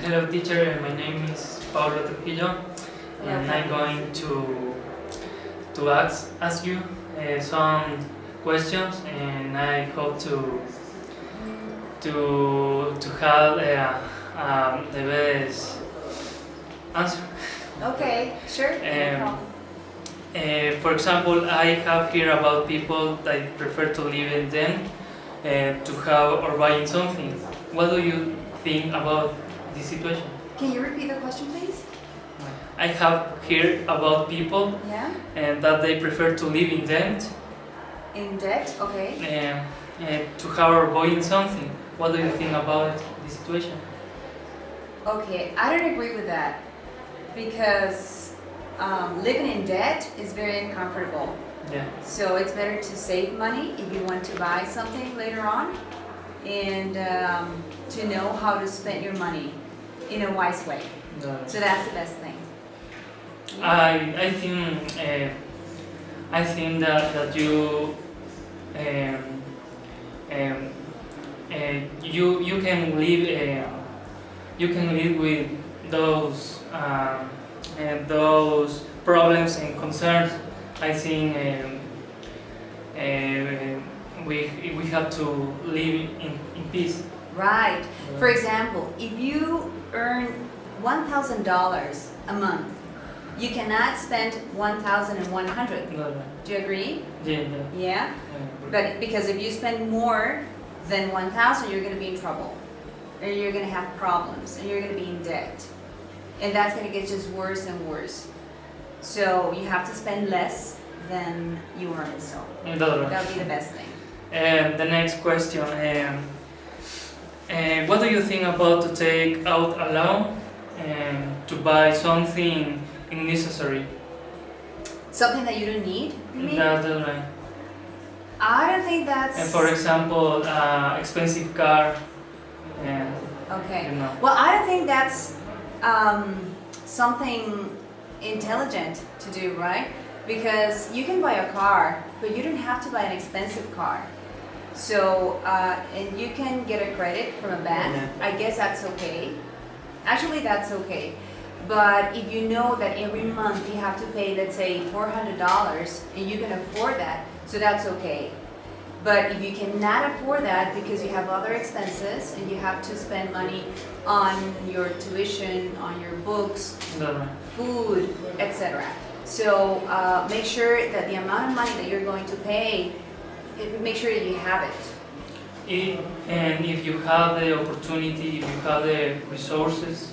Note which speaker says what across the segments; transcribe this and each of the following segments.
Speaker 1: Hello teacher, my name is Paulo Trujillo and I'm going to ask you some questions and I hope to have the best answer.
Speaker 2: Okay, sure. No problem.
Speaker 1: For example, I have here about people that prefer to live in them to have or buying something. What do you think about this situation?
Speaker 2: Can you repeat the question, please?
Speaker 1: I have here about people
Speaker 2: Yeah.
Speaker 1: and that they prefer to live in debt
Speaker 2: In debt. Okay.
Speaker 1: to have or buying something. What do you think about this situation?
Speaker 2: Okay, I don't agree with that because living in debt is very uncomfortable.
Speaker 1: Yeah.
Speaker 2: So it's better to save money if you want to buy something later on, and to know how to spend your money in a wise way. So that's the best thing.
Speaker 1: I think that you you can live with those problems and concerns. I think we have to live in peace.
Speaker 2: Right. For example, if you earn $1,000 a month, you cannot spend 1,100. Do you agree?
Speaker 1: Yeah.
Speaker 2: Yeah. But because if you spend more than 1,000, you're going to be in trouble, or you're going to have problems, and you're going to be in debt, and that's going to get just worse and worse. So you have to spend less than you earn. So that would be the best thing.
Speaker 1: And the next question: what do you think about to take out a loan to buy something unnecessary?
Speaker 2: Something that you don't need, you mean?
Speaker 1: That's right.
Speaker 2: I don't think that's...
Speaker 1: And for example, expensive car.
Speaker 2: Okay.
Speaker 1: You know.
Speaker 2: Well, I don't think that's something intelligent to do, right? Because you can buy a car, but you don't have to buy an expensive car. So, and you can get a credit from a bank.
Speaker 1: Yeah.
Speaker 2: I guess that's okay. Actually, that's okay. But if you know that every month you have to pay, let's say, $400, and you can afford that, so that's okay. But if you cannot afford that because you have other expenses and you have to spend money on your tuition, on your books, food, etc. So make sure that the amount of money that you're going to pay, make sure that you have it.
Speaker 1: And if you have the opportunity, if you have the resources.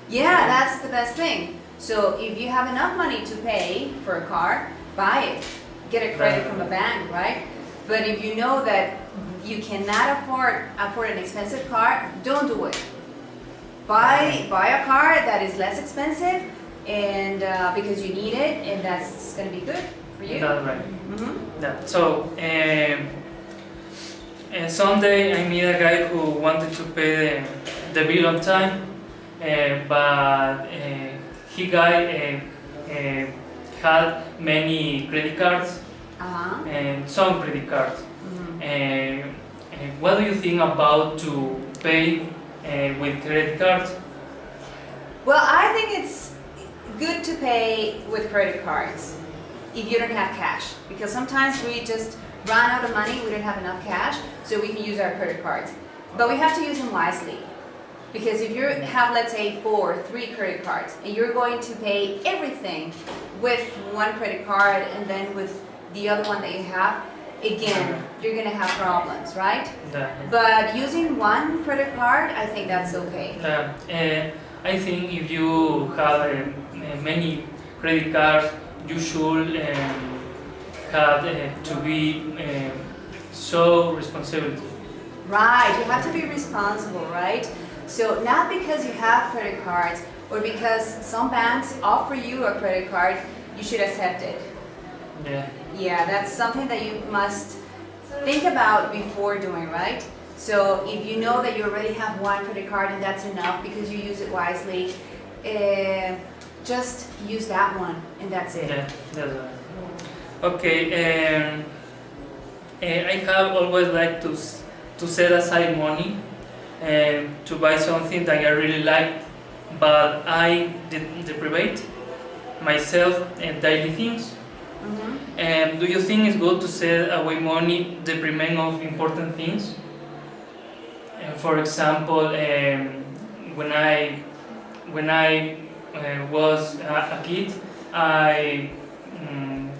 Speaker 2: Yeah, that's the best thing. So if you have enough money to pay for a car, buy it. Get a credit from a bank, right? But if you know that you cannot afford an expensive car, don't do it. Buy a car that is less expensive, and because you need it, and that's going to be good for you.
Speaker 1: That's right.
Speaker 2: Mm-hmm.
Speaker 1: Yeah. So, someday I meet a guy who wanted to pay the bill on time, but he had many credit cards and some credit cards. What do you think about to pay with credit cards?
Speaker 2: Well, I think it's good to pay with credit cards if you don't have cash, because sometimes we just run out of money, we don't have enough cash, so we can use our credit cards. But we have to use them wisely, because if you have, let's say, 3 credit cards, and you're going to pay everything with one credit card and then with the other one that you have, again, you're going to have problems, right? But using one credit card, I think that's okay.
Speaker 1: I think if you have many credit cards, you should have to be so responsible.
Speaker 2: Right, you have to be responsible, right? So not because you have credit cards or because some banks offer you a credit card, you should accept it.
Speaker 1: Yeah.
Speaker 2: Yeah, that's something that you must think about before doing, right? So if you know that you already have one credit card and that's enough because you use it wisely, just use that one and that's it.
Speaker 1: Yeah, that's right. Okay, I have always liked to set aside money to buy something that I really like, but I deprivate myself daily things. Do you think it's good to set away money detriment of important things? For example, when I was a kid, I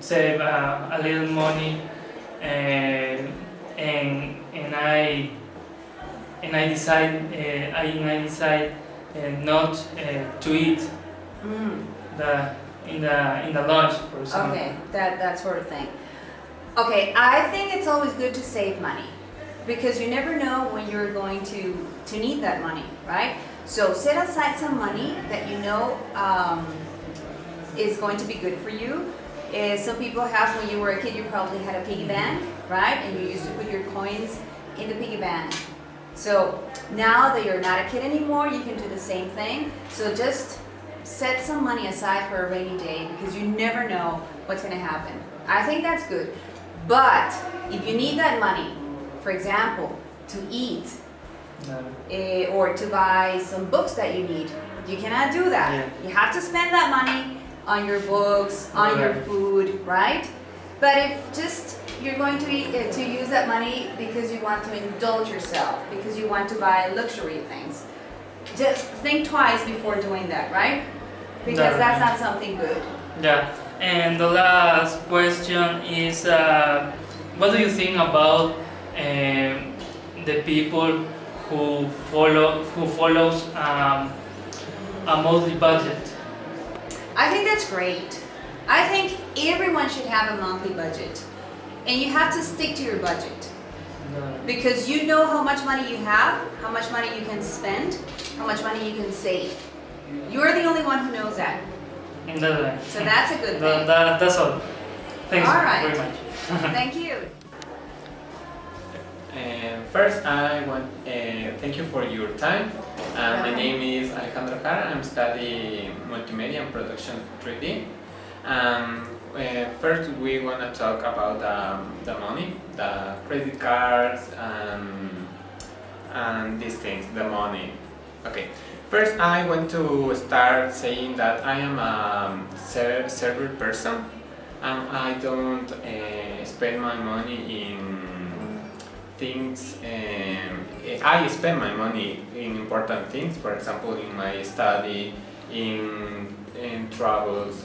Speaker 1: save a little money, and I decide not to eat in the lunch, for example.
Speaker 2: Okay, that sort of thing. Okay, I think it's always good to save money because you never know when you're going to need that money, right? So set aside some money that you know is going to be good for you. Some people have, when you were a kid, you probably had a piggy bank, right? And you used to put your coins in the piggy bank. So now that you're not a kid anymore, you can do the same thing. So just set some money aside for a rainy day because you never know what's going to happen. I think that's good. But if you need that money, for example, to eat or to buy some books that you need, you cannot do that.
Speaker 1: Yeah.
Speaker 2: You have to spend that money on your books, on your food, right? But if just you're going to use that money because you want to indulge yourself, because you want to buy luxury things, just think twice before doing that, right? Because that's not something good.
Speaker 1: Yeah, and the last question is, what do you think about the people who follows a monthly budget?
Speaker 2: I think that's great. I think everyone should have a monthly budget, and you have to stick to your budget because you know how much money you have, how much money you can spend, how much money you can save. You're the only one who knows that. So that's a good thing.
Speaker 1: That's all. Thanks
Speaker 2: Alright.
Speaker 1: very much.
Speaker 2: Thank you.
Speaker 3: First, I want thank you for your time. My name is Alejandro Jara. I'm studying multimedia and production 3D. First, we want to talk about the money, the credit cards, and these things, the money. Okay. First, I want to start saying that I am a server person, and I don't spend my money in things. I spend my money in important things, for example, in my study, in travels,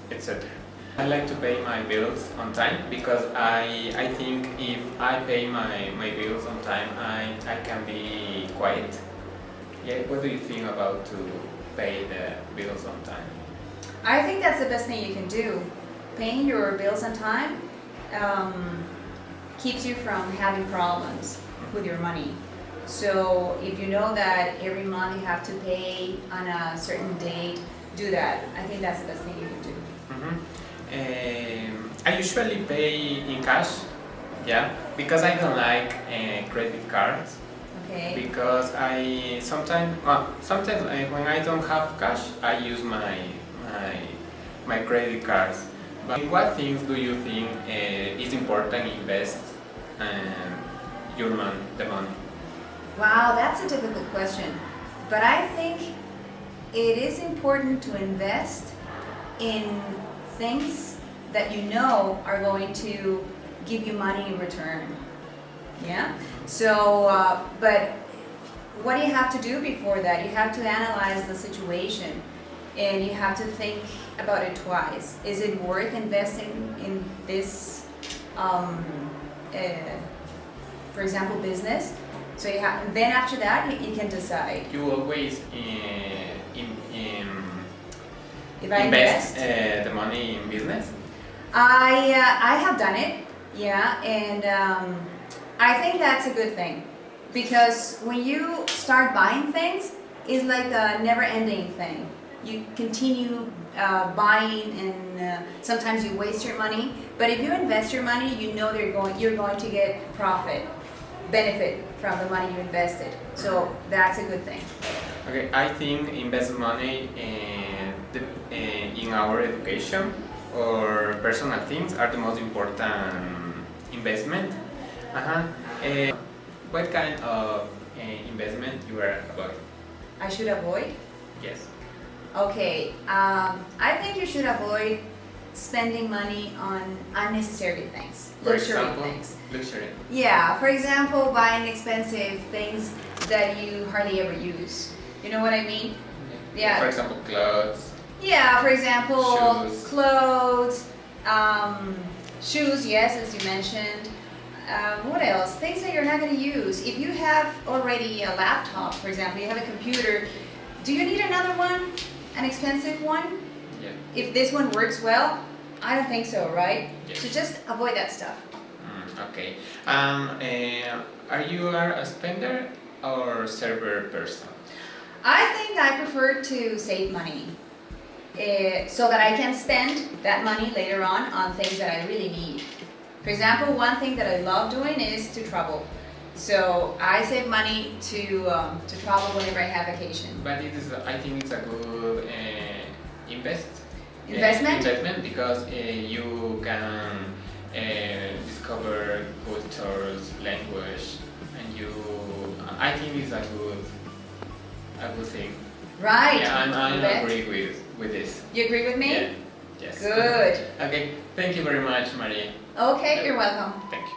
Speaker 3: etc. I like to pay my bills on time because I think if I pay my bills on time, I can be quiet. Yeah, what do you think about to pay the bills on time?
Speaker 2: I think that's the best thing you can do. Paying your bills on time keeps you from having problems with your money. So if you know that every month you have to pay on a certain date, do that. I think that's the best thing you can do.
Speaker 3: I usually pay in cash, yeah, because I don't like credit cards.
Speaker 2: Okay.
Speaker 3: Because I sometimes when I don't have cash, I use my credit cards. But what things do you think is important invest the money?
Speaker 2: Wow, that's a difficult question. But I think it is important to invest in things that you know are going to give you money in return. Yeah? So, but what do you have to do before that? You have to analyze the situation and you have to think about it twice. Is it worth investing in this, for example, business? So you have, then after that you can decide.
Speaker 3: You always
Speaker 2: If I
Speaker 3: invest the money in business?
Speaker 2: I have done it, yeah, and I think that's a good thing because when you start buying things, it's like a never-ending thing. You continue buying, and sometimes you waste your money. But if you invest your money, you know you're going to get benefit from the money you invested. So that's a good thing.
Speaker 3: Okay, I think invest money in our education or personal things are the most important investment. What kind of investment you are avoid?
Speaker 2: I should avoid?
Speaker 3: Yes.
Speaker 2: Okay, I think you should avoid spending money on unnecessary things,
Speaker 3: For
Speaker 2: luxury
Speaker 3: example,
Speaker 2: things.
Speaker 3: luxury.
Speaker 2: Yeah, for example, buying expensive things that you hardly ever use. You know what I mean? Yeah.
Speaker 3: For example, clothes.
Speaker 2: Yeah, for example,
Speaker 3: Shoes.
Speaker 2: clothes, shoes, yes, as you mentioned. What else? Things that you're not going to use. If you have already a laptop, for example, you have a computer, do you need another one? An expensive one?
Speaker 3: Yeah.
Speaker 2: If this one works well? I don't think so, right?
Speaker 3: Yes.
Speaker 2: So just avoid that stuff.
Speaker 3: Okay. Are you a spender or server person?
Speaker 2: I think I prefer to save money so that I can spend that money later on things that I really need. For example, one thing that I love doing is to travel. So I save money to travel whenever I have vacation.
Speaker 3: But I think it's a good
Speaker 2: Investment?
Speaker 3: investment because you can discover cultures, language, and I think it's a good thing.
Speaker 2: Right.
Speaker 3: Yeah, I
Speaker 2: You bet.
Speaker 3: agree with this.
Speaker 2: You agree with me?
Speaker 3: Yeah. Yes.
Speaker 2: Good.
Speaker 3: Okay. Thank you very much, Maria.
Speaker 2: Okay, you're welcome.
Speaker 3: Thank you.